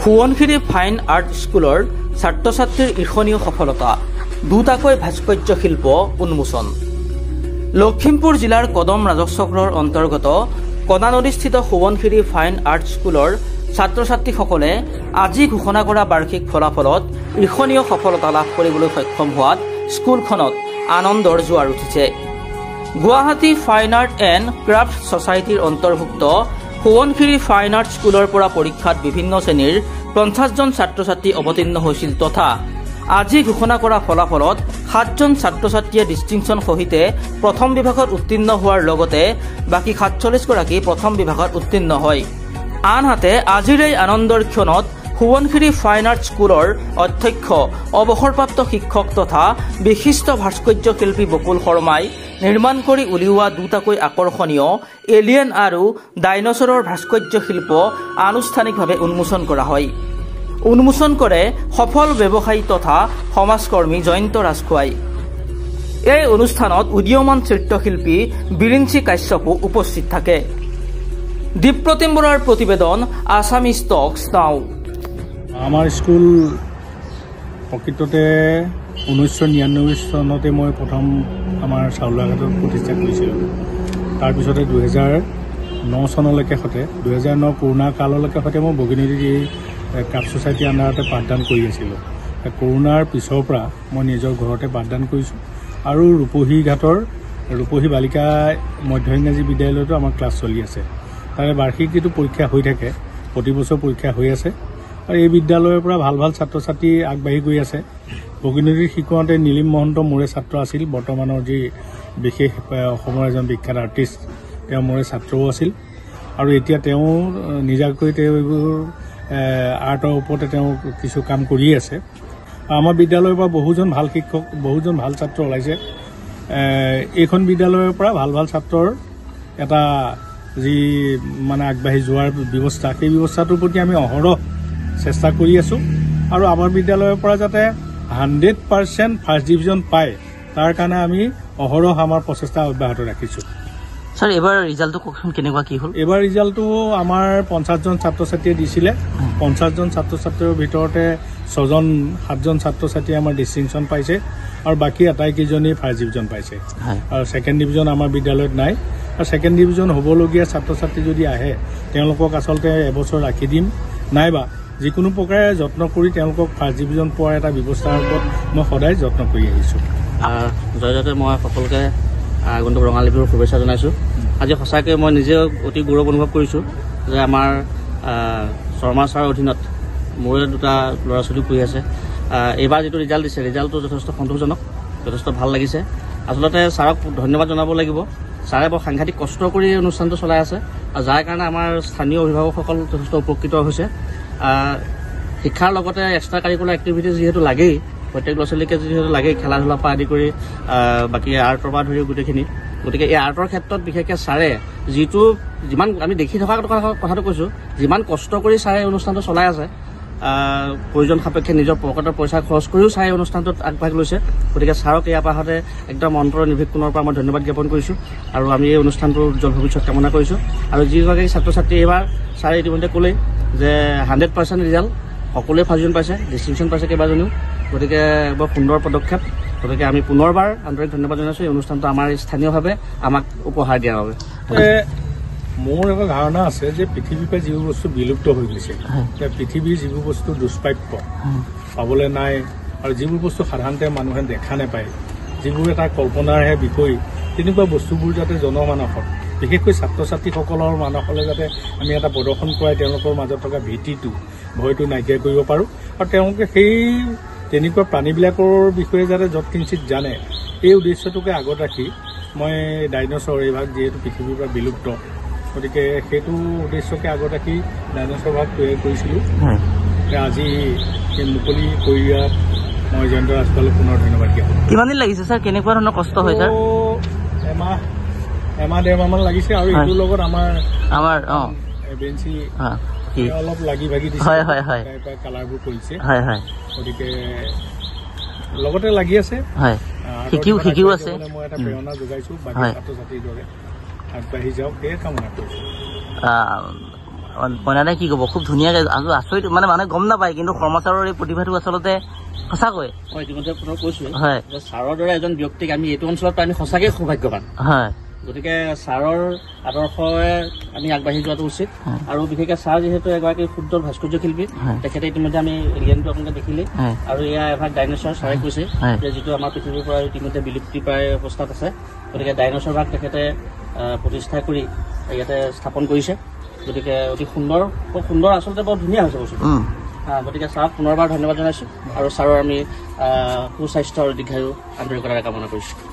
Subansiri fine art স্কুলৰ ছাত্ৰ ছাত্ৰীৰ ঈৰ্ষণীয় সফলতা, দুটাকৈ ভাস্কৰ্য শিল্প উন্মোচন। লখিমপুৰ জিলাৰ কদম ৰাজচক্ৰৰ অন্তৰ্গত কণানদীস্থিত সোৱণশিৰি ফাইন আৰ্ট স্কুলৰ ছাত্ৰ ছাত্ৰীসকলে আজি ঘোষণা কৰা বাৰ্ষিক ফলাফলত ঈৰ্ষণীয় সফলতা লাভ কৰিবলৈ সক্ষম হোৱাত স্কুলখনত আনন্দৰ জোৱাৰ উঠিছে। Guwahati fine art and craft ছচাইটিৰ অন্তৰ্ভুক্ত সোৱণশিৰি ফাইন আৰ্ট স্কুলৰ পৰা পৰীক্ষাত বিভিন্ন শ্ৰেণীৰ 50জন ছাত্ৰ ছাত্ৰী অৱতীৰ্ণ হৈছিল তথা আজি ঘোষণা কৰা ফলাফলত 7জন ছাত্ৰ ছাত্ৰীয়ে ডিষ্টিংশ্যন সহিতে প্ৰথম বিভাগত উত্তীৰ্ণ হোৱাৰ লগতে বাকী 47গৰাকী প্ৰথম বিভাগত উত্তীৰ্ণ হয়। আনহাতে আজিৰ এই আনন্দৰ ক্ষণত সোৱণশিৰি ফাইন আৰ্ট স্কুলৰ অধ্যক্ষ অৱসৰপ্ৰাপ্ত শিক্ষক তথা বিশিষ্ট ভাস্কৰ্য শিল্পী বকুল শৰ্মাই নিৰ্মাণ কৰি উলিওৱা দুটাকৈ আকৰ্ষণীয় এলিয়েন আৰু ডাইনছৰৰ ভাস্কৰ্য শিল্প আনুষ্ঠানিকভাৱে উন্মোচন কৰা হয়। উন্মোচন কৰে সফল ব্যৱসায়ী তথা সমাজকৰ্মী জয়ন্ত ৰাজখোৱাই। এই অনুষ্ঠানত উদীয়মান চিত্ৰশিল্পী বিৰিঞ্চি কাশ্যপো উপস্থিত থাকে। দীপ্ৰতিম বৰাৰ প্ৰতিবেদন, আছামিজ টক্স নাও। আমাৰ স্কুল প্ৰকৃততে 1999 চনতে মই প্ৰথম আমাৰ চাউলাঘাটত প্ৰতিষ্ঠা কৰিছিলোঁ। তাৰপিছতে 2009 চনলৈকে সৈতে 2009 কৰোণা কাললৈকে সৈতে মই বগীনদী ক্ৰাফ্ট ছ'চাইটিৰ আণ্ডাৰতে পাঠদান কৰি আছিলোঁ। কৰোণাৰ পিছৰ পৰা মই নিজৰ ঘৰতে পাঠদান কৰিছোঁ আৰু ৰূপহী বালিকা মধ্য ইংৰাজী বিদ্যালয়তো আমাৰ ক্লাছ চলি আছে। তাৰে বাৰ্ষিক যিটো পৰীক্ষা হৈ থাকে, প্ৰতি বছৰ পৰীক্ষা হৈ আছে আৰু এই বিদ্যালয়ৰ পৰা ভাল ভাল ছাত্ৰ ছাত্ৰী আগবাঢ়ি গৈ আছে। বগীনদীত শিকোৱাতে নীলিম মহন্ত মোৰে ছাত্ৰ আছিল, বৰ্তমানৰ যি বিশেষ অসমৰ এজন বিখ্যাত আৰ্টিষ্ট, তেওঁ মোৰে ছাত্ৰও আছিল আৰু এতিয়া তেওঁ নিজাকৈ তেওঁ এইবোৰ আৰ্টৰ ওপৰতে তেওঁ কিছু কাম কৰি আছে। আমাৰ বিদ্যালয়ৰ পৰা বহুজন ভাল শিক্ষক, বহুজন ভাল ছাত্ৰ ওলাইছে। এইখন বিদ্যালয়ৰ পৰা ভাল ভাল ছাত্ৰৰ এটা যি মানে আগবাঢ়ি যোৱাৰ ব্যৱস্থা, সেই ব্যৱস্থাটোৰ প্ৰতি আমি অহৰহ চেষ্টা কৰি আছোঁ আৰু আমাৰ বিদ্যালয়ৰ পৰা যাতে 100% ফাৰ্ষ্ট ডিভিজন পায় তাৰ কাৰণে আমি অহৰহ আমাৰ প্ৰচেষ্টা অব্যাহত ৰাখিছোঁ। ছাৰ, এইবাৰ ৰিজাল্টটো কওকচোন কেনেকুৱা কি হ'ল? এইবাৰ ৰিজাল্টটো আমাৰ 50জন ছাত্ৰ ছাত্ৰীয়ে দিছিলে। 50জন ছাত্ৰ ছাত্ৰীৰ ভিতৰতে 7জন ছাত্ৰ ছাত্ৰীয়ে আমাৰ ডিষ্টিংশ্যন পাইছে আৰু বাকী আটাইকেইজনেই ফাৰ্ষ্ট ডিভিজন পাইছে আৰু ছেকেণ্ড ডিভিজন আমাৰ বিদ্যালয়ত নাই। আৰু ছেকেণ্ড ডিভিজন হ'বলগীয়া ছাত্ৰ ছাত্ৰী যদি আহে তেওঁলোকক আচলতে এবছৰ ৰাখি দিম, নাইবা যিকোনো প্ৰকাৰে যত্ন কৰি তেওঁলোকক ফাৰ্ষ্ট ডিভিজন পোৱাৰ এটা ব্যৱস্থাৰ ওপৰত মই সদায় যত্ন কৰি আহিছোঁ। জয়তে মই সকলোকে আগন্তুক ৰঙালী বিহুৰ শুভেচ্ছা জনাইছোঁ। আজি সঁচাকৈ মই নিজে অতি গৌৰৱ অনুভৱ কৰিছোঁ যে আমাৰ শৰ্মা ছাৰৰ অধীনত মোৰে দুটা ল'ৰা ছোৱালী পঢ়ি আছে। এইবাৰ যিটো ৰিজাল্ট দিছে, ৰিজাল্টটো যথেষ্ট সন্তোষজনক, যথেষ্ট ভাল লাগিছে। আচলতে ছাৰক ধন্যবাদ জনাব লাগিব। ছাৰে বৰ সাংঘাতিক কষ্ট কৰি অনুষ্ঠানটো চলাই আছে আৰু যাৰ কাৰণে আমাৰ স্থানীয় অভিভাৱকসকল যথেষ্ট উপকৃত হৈছে। শিক্ষাৰ লগতে এক্সট্ৰা কাৰিকুলাৰ এক্টিভিটিজ যিহেতু লাগেই, প্ৰত্যেক ল'ৰা ছোৱালীকে যিহেতু লাগেই, খেলা ধূলাৰ পৰা আদি কৰি বাকী আৰ্টৰ পৰা ধৰি গোটেইখিনি। গতিকে এই আৰ্টৰ ক্ষেত্ৰত বিশেষকৈ ছাৰে যিটো যিমান আমি দেখি থকা কথাটো কৈছোঁ, যিমান কষ্ট কৰি ছাৰে অনুষ্ঠানটো চলাই আছে, প্ৰয়োজন সাপেক্ষে নিজৰ পকেটৰ পইচা খৰচ কৰিও ছাৰে অনুষ্ঠানটোত আগভাগ লৈছে। গতিকে ছাৰক ইয়াৰ পাছতে একদম অন্তৰৰ নিৰ্ভীকপণৰ পৰা মই ধন্যবাদ জ্ঞাপন কৰিছোঁ আৰু আমি এই অনুষ্ঠানটোৰ উজ্জ্বল ভৱিষ্যত কামনা কৰিছোঁ। আৰু যিগৰাকী ছাত্ৰ ছাত্ৰী এইবাৰ ছাৰে ইতিমধ্যে ক'লেই যে 100% ৰিজাল্ট, সকলোৱে ফাৰ্ষ্ট ডিভিজন পাইছে, ডিষ্টিংশ্যন পাইছে কেইবাজনীও। গতিকে বৰ সুন্দৰ পদক্ষেপ। গতিকে আমি পুনৰবাৰ আন্তৰিক ধন্যবাদ জনাইছোঁ এই অনুষ্ঠানটো আমাৰ স্থানীয়ভাৱে আমাক উপহাৰ দিয়াৰ বাবে। মোৰ এটা ধাৰণা আছে যে পৃথিৱীৰ পৰা যিবোৰ বস্তু বিলুপ্ত হৈ গৈছে, পৃথিৱীৰ যিবোৰ বস্তু দুষ্প্ৰাপ্য, পাবলৈ নাই আৰু যিবোৰ বস্তু সাধাৰণতে মানুহে দেখা নাপায়, যিবোৰ এটা কল্পনাৰহে বিষয়, তেনেকুৱা বস্তুবোৰ যাতে জনমানসত, বিশেষকৈ ছাত্ৰ ছাত্ৰীসকলৰ মানসলৈ যাতে আমি এটা প্ৰদৰ্শন কৰাই তেওঁলোকৰ মাজত থকা ভীতিটো, ভয়টো নাইকিয়া কৰিব পাৰোঁ আৰু তেওঁলোকে সেই তেনেকুৱা প্ৰাণীবিলাকৰ বিষয়ে যাতে য'ত কিঞ্চিত জানে, এই উদ্দেশ্যটোকে আগত ৰাখি মই ডাইনছৰ এইভাগ যিহেতু পৃথিৱীৰ পৰা বিলুপ্ত, গতিকে সেইটো উদ্দেশ্যকে আগত ৰাখি ডাইনছৰ ভাগ তৈয়াৰ কৰিছিলোঁ। আজি মুকলি কৰি দিয়াত মই জয়ন্ত ৰাজখোৱালৈ পুনৰ ধন্যবাদ জ্ঞাপন। কিমান দিন লাগিছে ছাৰ? কেনেকুৱা ধৰণৰ কষ্ট হয় ছাৰ? এমাহ 1.5 লাগিছে আৰু এইটোৰ লগত আমাৰ বেঞ্চি অলপ লাগি ভাগি দিছে, কালাৰবোৰ কৰিছে। গতিকে লগতে লাগি আছে, শিকিও আছে। মই এটা প্ৰেৰণা যোগাইছোঁ বাকী ছাত্ৰ ছাত্ৰীৰ দৰে আগবাঢ়ি যাওক, সেয়ে কামনা কৰিছোঁ। কইনাদাই কি ক'ব খুব ধুনীয়াকৈ আচৰিত মানে মানুহে গম নাপায় কিন্তু শৰ্মা ছাৰৰ এই প্ৰতিভাটো আচলতে সঁচাকৈ মই ইতিমধ্যে পুনৰ কৈছোঁ হয় যে ছাৰৰ দৰে এজন ব্যক্তিক আমি এইটো অঞ্চলত আমি সঁচাকৈ সৌভাগ্যৱান হয় গতিকে ছাৰৰ আদৰ্শৰে আমি আগবাঢ়ি যোৱাটো উচিত আৰু বিশেষকৈ ছাৰ যিহেতু এগৰাকী সুন্দৰ ভাস্কৰ্য শিল্পী তেখেতে ইতিমধ্যে আমি এলিয়েনটো আপোনালোকে দেখিলে আৰু এয়া এভাগ ডাইনছৰ ছাৰে কৈছে যে যিটো আমাৰ পৃথিৱীৰ পৰা ইতিমধ্যে বিলুপ্তি প্ৰায় অৱস্থাত আছে গতিকে ডাইনছৰ ভাগ তেখেতে প্ৰতিষ্ঠা কৰি ইয়াতে স্থাপন কৰিছে গতিকে অতি সুন্দৰ বৰ সুন্দৰ আচলতে বৰ ধুনীয়া হৈছে বস্তুটো গতিকে ছাৰক পুনৰবাৰ ধন্যবাদ জনাইছোঁ আৰু ছাৰৰ আমি সুস্বাস্থ্য আৰু দীৰ্ঘায়ু আন্তৰিকতাৰে কামনা কৰিছোঁ।